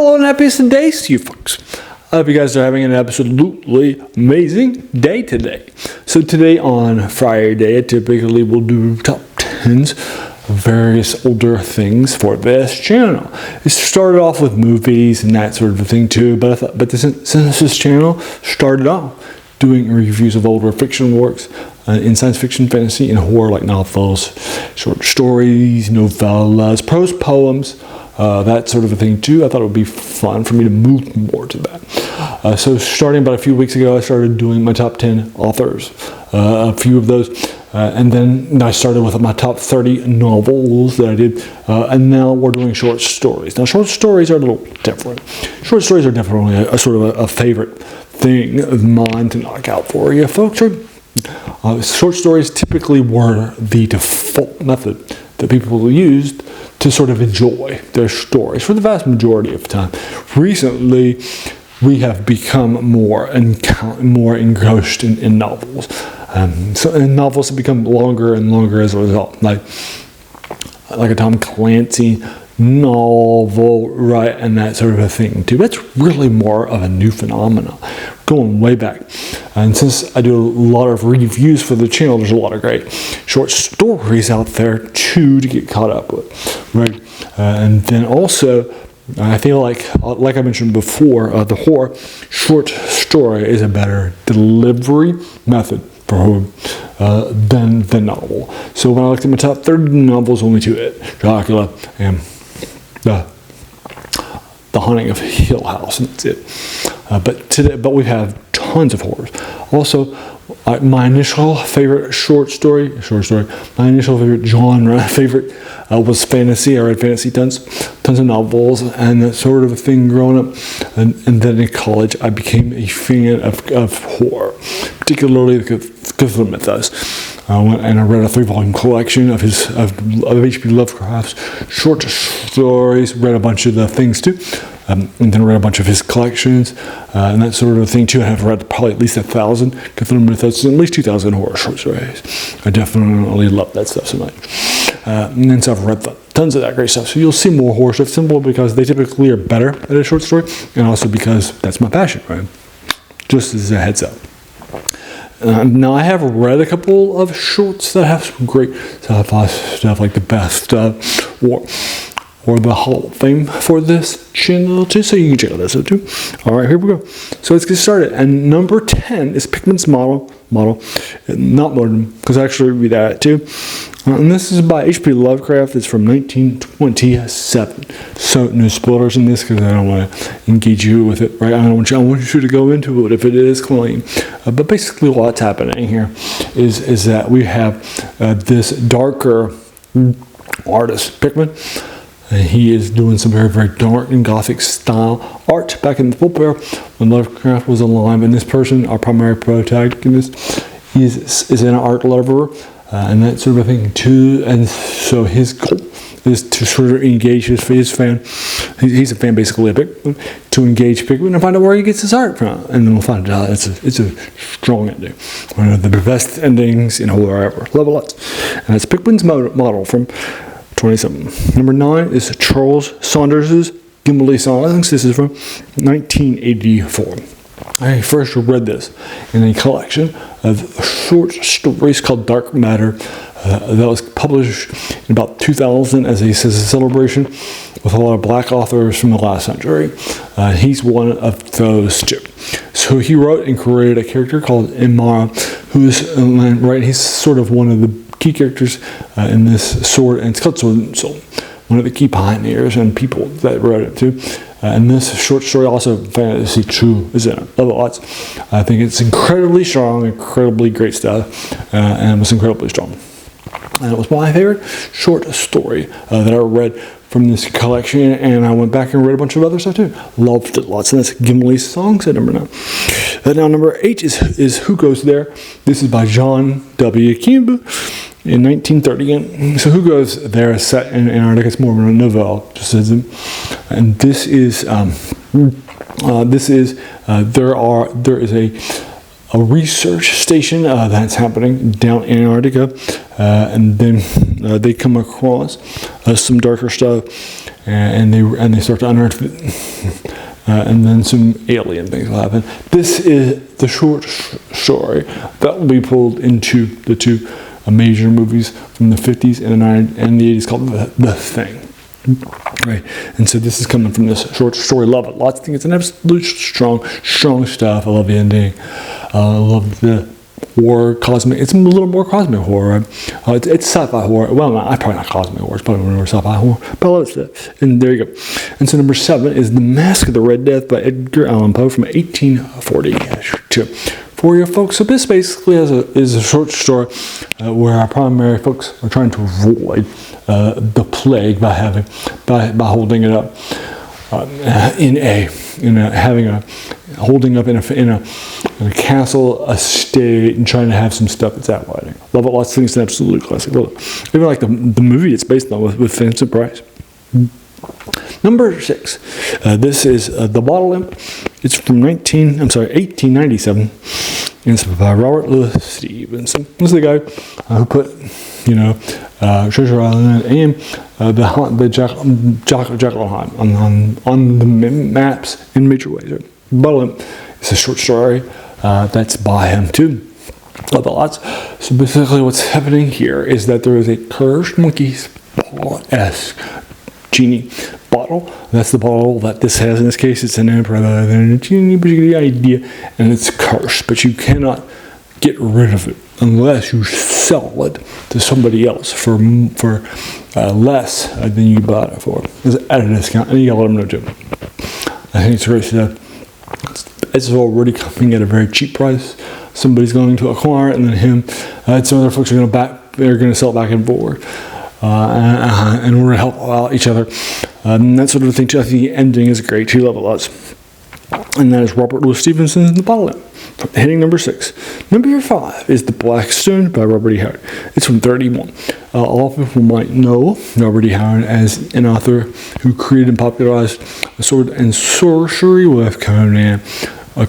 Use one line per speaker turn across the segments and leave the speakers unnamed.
Hello and happiest of days to you folks. I hope you guys are having an absolutely amazing day today. So today on Friday, I typically will do top 10s of various older things for this channel. It started off with movies and that sort of thing too, but since this channel started off doing reviews of older fiction works in science fiction, fantasy, and horror, like novels, short stories, novellas, prose poems, that sort of a thing too. I thought it would be fun for me to move more to that. So starting about a few weeks ago, I started doing my top 10 authors, a few of those, and then I started with my top 30 novels that I did, and now we're doing short stories. Now short stories are a little different. Short stories are definitely a sort of a favorite thing of mine to knock out for you folks. Short stories typically were the default method that people used to sort of enjoy their stories for the vast majority of the time. Recently, we have become more engrossed in novels. And novels have become longer and longer as a result. Like a Tom Clancy novel, right, and that sort of a thing too. That's really more of a new phenomenon, going way back. And since I do a lot of reviews for the channel, there's a lot of great short stories out there too to get caught up with, right? And then also, I feel like I mentioned before, the horror short story is a better delivery method for horror than the novel. So when I looked at my top 30 novels, only two hit: Dracula and The Haunting of Hill House, and that's it. But we have tons of horrors. Also, my initial favorite short story, my initial favorite genre, was fantasy. I read fantasy tons of novels and that sort of a thing growing up. And then in college, I became a fan of horror, particularly the Cthulhu Mythos. I went and I read a 3-volume collection of H.P. Lovecraft's short stories, read a bunch of the things too, and then read a bunch of his collections, and that sort of thing too. I've read probably at least 1,000 Cthulhu Mythos and at least 2,000 horror short stories. I definitely love that stuff so much. And then so I've read tons of that great stuff. So you'll see more horror stuff, simply because they typically are better at a short story, and also because that's my passion, right? Just as a heads up. Now I have read a couple of shorts that have some great stuff like the best or the Hall of Fame for this channel too, so you can check out that too. All right, here we go. So let's get started. And number 10 is Pickman's model, not modern, because I actually read that too. And this is by H.P. Lovecraft. It's from 1927. So no spoilers in this because I don't want to engage you with it, right? I want you to go into it if it is clean. But basically what's happening here is that we have this darker artist, Pickman. And he is doing some very, very dark and gothic style art back in the pulp era when Lovecraft was alive. And this person, our primary protagonist, is an art lover and that sort of thing too. And so his goal is to sort of engage his fan. He's a fan basically of Pickman, to engage Pickman and find out where he gets his art from. And then we'll find out it's a strong ending. One of the best endings in horror ever. Love it lots. And it's Pickman's model from 27. Number 9 is Charles Saunders' Gimli Songs. This is from 1984. I first read this in a collection of short stories called Dark Matter that was published in about 2000 as a celebration with a lot of black authors from the last century. He's one of those too. So he wrote and created a character called Imara, he's sort of one of the key characters in this sword, and it's called Sword and Soul. One of the key pioneers and people that wrote it too. And this short story, also fantasy true, is in it. Love it lots. I think it's incredibly strong, incredibly great stuff, and it was incredibly strong. And it was my favorite short story that I read from this collection, and I went back and read a bunch of other stuff too. Loved it lots, and that's Gimli's Songs at number 9. Now number 8 is Who Goes There? This is by John W. Campbell in 1930. So Who Goes There is set in Antarctica. It's more of a novelle, just as in, and there is a research station that's happening down in Antarctica and then they come across some darker stuff, and they start to unearth it. And then some alien things will happen. This is the short story that will be pulled into the two major movies from the 50s and the 80s called The Thing. Right, and so this is coming from this short story. Love it. Lots of things. It's an absolute strong stuff. I love the ending. I love the horror, cosmic. It's a little more cosmic horror. It's sci-fi horror. Well, probably not cosmic horror. It's probably more sci-fi horror. But I love it. And there you go. And so number 7 is The Mask of the Red Death by Edgar Allan Poe from 1842. For your folks, so this basically is a short story where our primary folks are trying to avoid the plague by holding it up holding up in a castle, a state, and trying to have some stuff that's that writing. Love it. Lots of things. It's an absolute classic. Love it. Even like the movie it's based on with Vincent Price. Number 6. This is The Bottle Imp. It's from 1897. And it's by Robert Louis Stevenson. This is the guy who put, Treasure Island and the Jekyll on the maps in major ways. Bottle Imp is a short story that's by him too. Love it lots. So basically what's happening here is that there is a cursed monkey's paw-esque genie bottle. That's the bottle that this has. In this case, it's an imp rather than a genie, but you get the idea, and it's cursed. But you cannot get rid of it unless you sell it to somebody else for less than you bought it for. It's at a discount, and you gotta let them know too. I think it's great stuff. It's already coming at a very cheap price. Somebody's going to acquire it, and then him and some other folks are going to sell it back and forward. And we're going to help out each other. And that sort of thing too. I think the ending is great too. Love it lots. And that is Robert Louis Stevenson's The Bottle Imp. Hitting number 6. Number 5 is The Black Stone by Robert E. Howard. It's from 1931. A lot of people might know Robert E. Howard as an author who created and popularized sword and sorcery with Conan,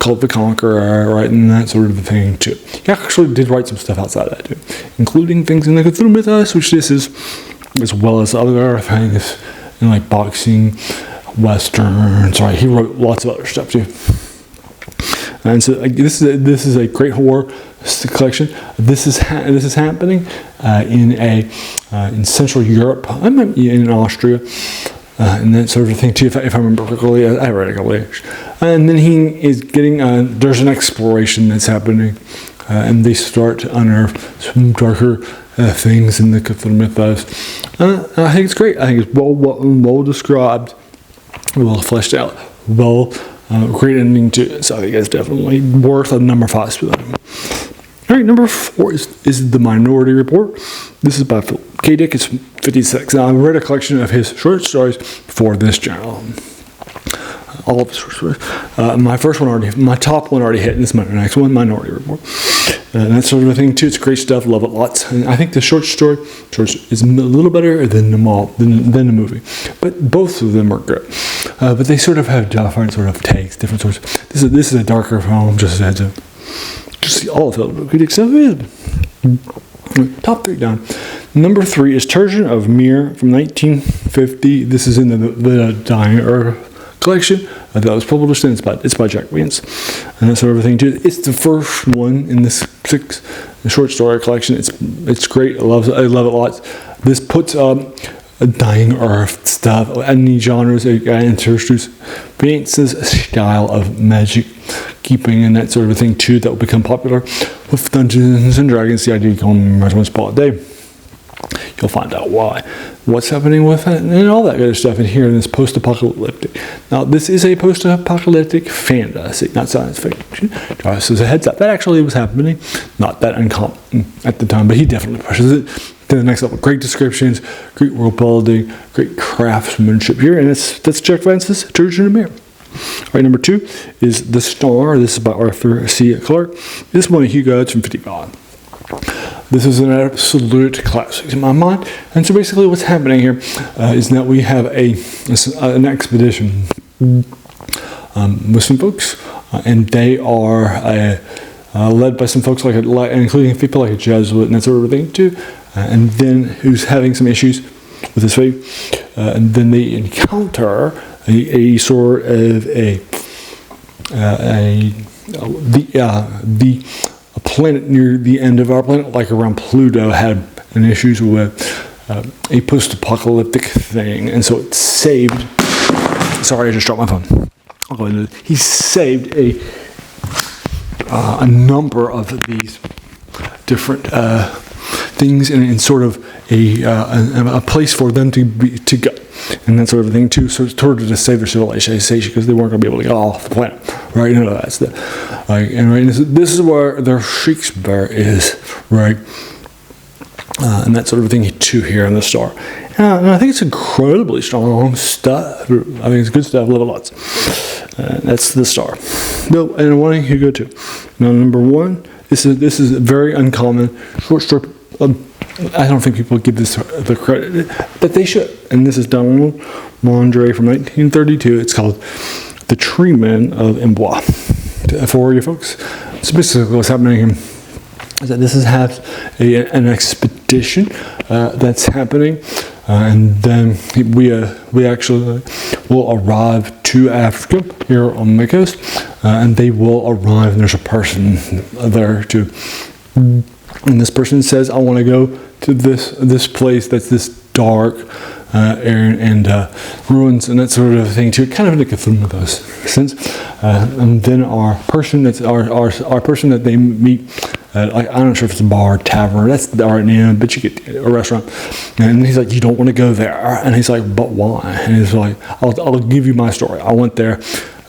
Cult the Conqueror, right, and that sort of thing too. He actually did write some stuff outside of that too, including things in the Cthulhu Mythos, which this is, as well as other things in like boxing, westerns. Right, he wrote lots of other stuff too. And so this is a great horror collection. This is happening in Central Europe. I might be in Austria. And that sort of thing too, if I remember correctly. I read it a couple of years. And then he is getting, there's an exploration that's happening, and they start to unearth some darker things in the Cthulhu Mythos. I think it's great. I think it's well described, well fleshed out, great ending too. So I think it's definitely worth a number 5 spot. All right, number 4 is The Minority Report. This is by Philip K. Dick. It's 56. Now, I read a collection of his short stories for this channel. All of his short stories. My top one already hit, and this is my next one, Minority Report. And that sort of thing too. It's great stuff. Love it lots. And I think the short story is a little better than the movie, but both of them are good. But they sort of have different sort of takes, different sorts. This is a darker film. Just had to. Just all of Philip K. Dick stuff is. Top 3 down. Number 3 is Turgeon of Myr from 1950. This is in the Dying Earth collection that was published, and it's by Jack Vance, and that sort of thing too. It's the first one in this 6 short story collection. It's great. I love it lots. This puts Dying Earth stuff, any genres, introduce Vance's style of magic keeping and that sort of thing too, that will become popular with Dungeons and Dragons. The idea you can only one spot a day. You'll find out why, what's happening with it, and all that good stuff in here in this post-apocalyptic. Now, this is a post-apocalyptic fantasy, not science fiction. Just as a heads up, that actually was happening. Not that uncommon at the time, but he definitely pushes it to the next level. Great descriptions, great world building, great craftsmanship here, and that's Jack Vance's Turgeon of Myr. All right, number 2 is The Star. This is by Arthur C. Clarke. This one, Hugo, it's from 55. This is an absolute classic in my mind. And so basically what's happening here is that we have an expedition with some folks, and they are led by some folks including people like a Jesuit and that sort of thing too. and then who's having some issues with his faith, and then they encounter a sort of a planet near the end of our planet, like around Pluto, had an issues with a post-apocalyptic thing, and so it saved. Sorry, I just dropped my phone. I'll go into it. He saved a number of these different things in sort of a place for them to go, and that sort of thing too. So it's sort of to save their civilization because they weren't going to be able to get off the planet, right? You know, that's the and right. This is where their Shakespeare is, right? And that sort of thing too here in the star. And I think it's incredibly strong stuff. I think it's good stuff. Love it lots. That's the star. No, and one you go to. Now, number one, this is a very uncommon short story. I don't think people give this the credit, but they should. And this is Donald Mondre from 1932. It's called The Treemen of Amboise. For you folks, so basically what's happening here is that this is an expedition that's happening, and then we actually will arrive to Africa here on the coast, and they will arrive, and there's a person there too. And this person says, I want to go to this place that's this dark and ruins and that sort of thing too. Kind of in a Cthulhu Mythos sense. And then our person our person that they meet, I'm not sure if it's a bar or tavern, that's the right name, but you get a restaurant. And he's like, you don't want to go there. And he's like, but why? And he's like, I'll give you my story. I went there.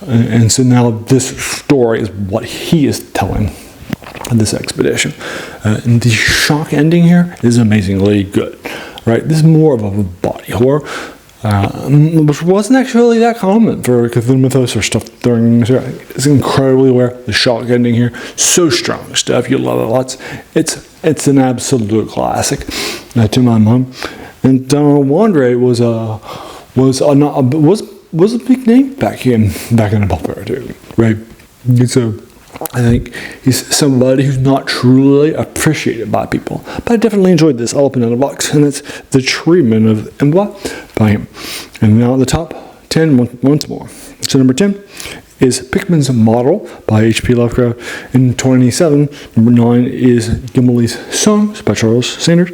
And so now this story is what he is telling this expedition. And the shock ending here is amazingly good, right? This is more of a body horror, which wasn't actually that common for Cthulhu Mythos or stuff during this era. It's incredibly rare. The shock ending here, so strong stuff. You love it lots. It's an absolute classic to my mom. And Donald Mondre was a big name back in the pulp era too, right? So I think he's somebody who's not truly appreciated by people. But I definitely enjoyed this. I'll open another box, and it's The Treemen of Amboise by him. And now the top 10 once more. So number 10 is Pickman's Model by H.P. Lovecraft. And 27, number 9 is Gimli's Songs by Charles Sanders.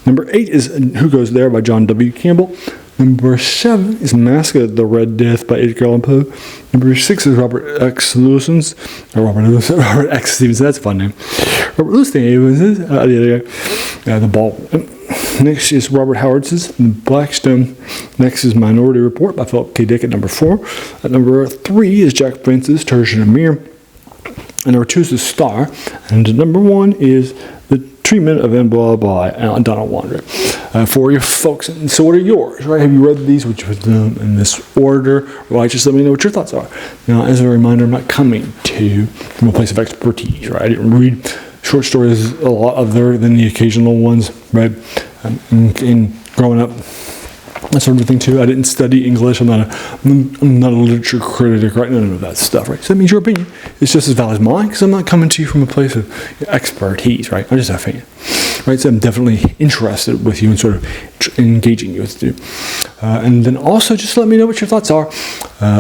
Number 8 is Who Goes There by John W. Campbell. Number 7 is Mask of the Red Death by Edgar Allan Poe. Number 6 is Robert X. Stevenson. Robert X. Stevenson, that's a fun name. Robert Louis Stevenson, The Ball. Next is Robert Howard's Blackstone. Next is Minority Report by Philip K. Dick at number 4. At number 3 is Jack Francis, Tertian and Mir. And number 2 is The Star. And number 1 is The Treatment of Amboise by Donald Mondre. For you folks, and so what are yours, right? Have you read these? Would you put them in this order? Well, just let me know what your thoughts are. Now, as a reminder, I'm not coming to you from a place of expertise, right? I didn't read short stories a lot other than the occasional ones, right? In growing up, that sort of thing too. I didn't study English. I'm not a literature critic, right? None of that stuff, right? So that means your opinion is just as valid as mine, because I'm not coming to you from a place of expertise, right? I'm just a fan, right? So I'm definitely interested with you and sort of engaging you with you. And then also just let me know what your thoughts are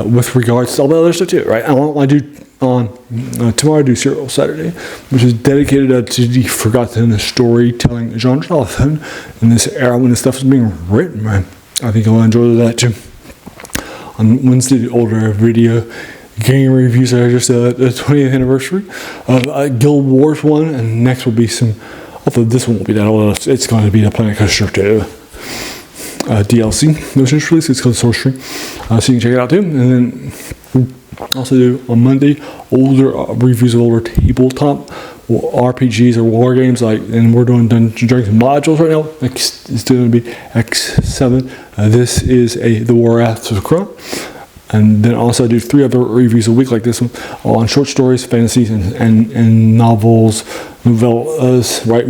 with regards to all the other stuff too, right? I do tomorrow I do Serial Saturday, which is dedicated to the forgotten storytelling genre, often in this era when this stuff is being written, right? I think I'll enjoy that too. On Wednesday, the older video game reviews are just the 20th anniversary of Guild Wars 1, and next will be some, although this one won't be that old, it's going to be the Planet Coaster 2 DLC. No sense release, it's called Sorcery. So you can check it out too. And then also do on Monday older reviews of older tabletop RPGs or war games, and we're doing Dungeons and Dragons modules right now. It's going to be X7. This is the War Wrath of Kron. And then also I do 3 other reviews a week like this one on short stories, fantasies, and novels, novellas, right?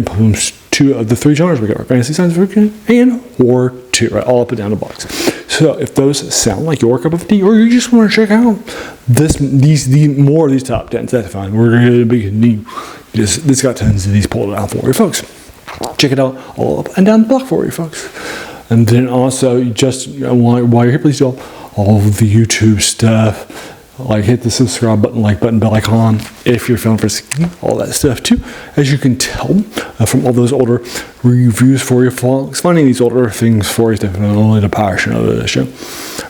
2 of the 3 genres we got: fantasy, science fiction, and horror 2, right? All up and down the box. So if those sound like your cup of tea, or you just want to check out these more of these top 10s, that's fine. We're going to be this got tons of these pulled out for you folks. check it out all up and down the block for you, folks. And then also, just while you're here, please do all of the YouTube stuff. Like hit the subscribe button, like button, bell icon if you're feeling frisky, all that stuff too. As you can tell from all those older reviews for you folks, finding these older things for you is definitely the passion of the show,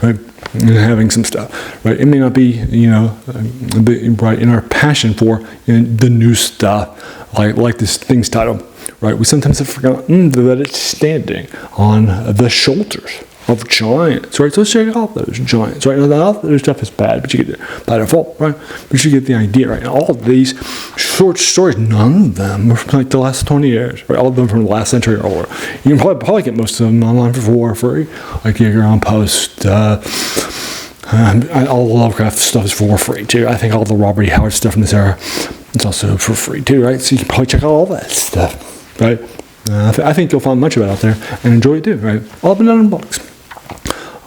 right? And having some stuff, right? It may not be, right in our passion for the new stuff, like this thing's title, right? We sometimes have forgotten that it's standing on the shoulders of giants, right? So let's check out those giants, right? Now, the other stuff is bad, but you get it by default, right? But you get the idea, right? And all of these short stories, none of them are from like the last 20 years, right? All of them from the last century or older. You can probably get most of them online for free, like your on Post. All the Lovecraft stuff is for free too. I think all the Robert E. Howard stuff from this era is also for free too, right? So you can probably check out all that stuff, right? I think you'll find much of it out there and enjoy it too, right? All up and down in the box.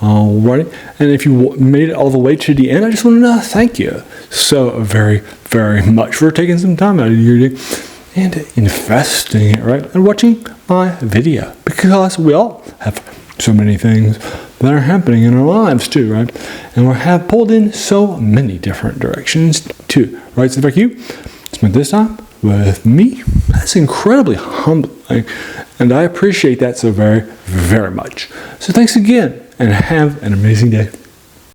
Alrighty, and if you made it all the way to the end, I just want to thank you so very, very much for taking some time out of your day and investing it, right? And watching my video, because we all have so many things that are happening in our lives too, right? And we have pulled in so many different directions too, right? So if you spent this time with me, that's incredibly humbling, and I appreciate that so very, very much. So thanks again, and have an amazing day.